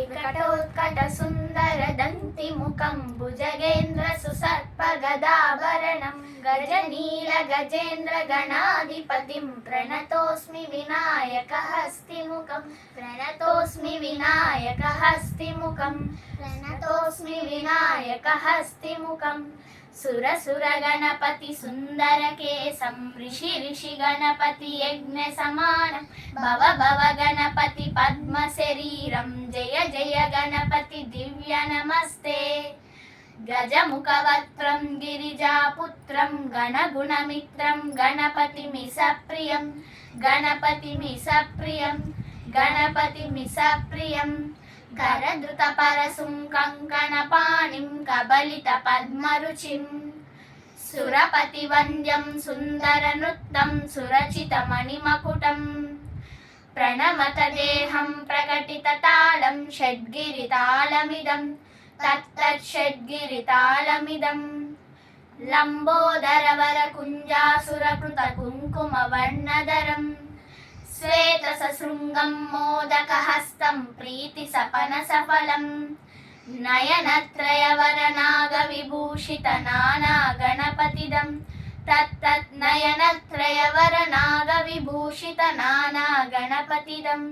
వికటోత్కట సుందర దంతి ముఖం భుజగేంద్ర సుసర్పగదాభరణం గజనీల గజేంద్ర గణాధిపతిం ప్రణతోస్మి వినాయక హస్తిముఖం ప్రణతోస్మి వినాయక హస్తిముఖం ప్రణతోస్మి వినాయక హస్తిముఖం సురసుర గణపతి సుందర కేశం ఋషి ఋషి గణపతి యజ్ఞ సమానం భవ భవ గణపతి పద్మ శరీరం జయ జయ గణపతి దివ్య నమస్తే గజముఖవక్త్రం గిరిజాపుత్రం గణగుణమిత్రం గణపతిమి సప్రియం గణపతిమి సప్రియం గణపతిమి సప్రియం కరధృత పరశుం కంకణపాణిం కబలిత పద్మరుచిం సురపతి వంద్యం సుందర నృత్తం సురచిత మణిమకుటం ప్రణమత దేహం ప్రకటిత తాళం షడ్గిరితాళమిదం తత్తత్ షడ్గిరితాళమిదం లంబోదర వర కుంజాసురకృత కుంకుమ వర్ణధరం శ్వేత సశృంగం మోదక హస్తం ప్రీతి సపన సఫలం నయనత్రయ వరనాగ విభూషిత నానా గణపతిదం తత్తత్ నయనత్రయ వరనాగ విభూషిత నానా గణపతిదం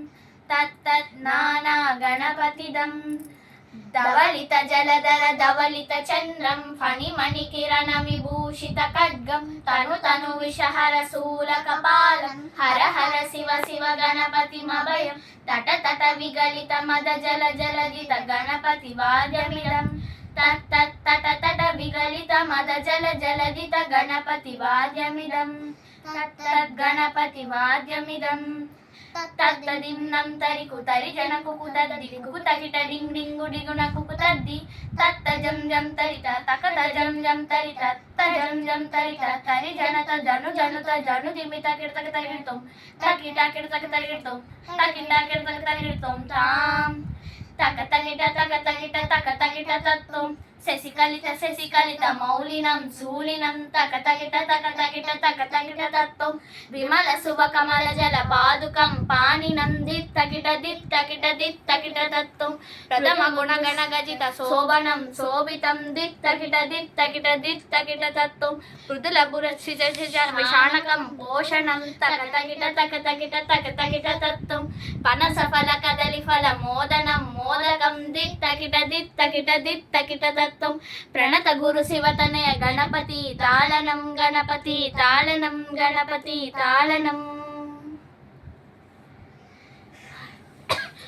తత్తత్ నానా గణపతిదం ధవళిత జలధర ధవళిత చంద్రం ఫణిమణి కిరణ విభూషిత ఖడ్గం తను తను విషహర శూల కపాలం హర హర శివ శివ గణపతి మభయం తట తట విగలిత మద జల జలజిత గణపతి వాద్యమిదం తట్ తట తట విగలిత మద జల జలజిత గణపతి వాద్యమిదం తట్ గణపతి వాద్యమిదం తత్తదిన్నం తరికు తరి జనకు కుతదికు తకిట డింగ్ డింగు డిగునకు కుతద్ది తత్త జం జం తరిత తకత జం జం తరిత తజం జం తరిత తరి జనత జను జనుత జను దిమిత కిడతక తరిగిడతాం తకిట కిడతక తరిగిడతాం తకిట కిడతక తరిగిడతాం తాం తక తకిట తత్వం శశికలిత మౌలినం శూలినం తక తకిట తత్వం విమల శుభ కమల జల పాదుకం పానినం దిత్తకిట తత్వం ప్రథమ గుణ గణ గజిత శోభనం శోభితం దిత్తకిట తత్వం మృదుల పురక్షిత విషాణకం పోషణం తక తకిట తత్వం పనస ఫల కదలి ఫల మోదనం మోదకం దిత్తకిట తత్వం ప్రణత గురు శివతనయ గణపతి తాళనం గణపతి తాళనం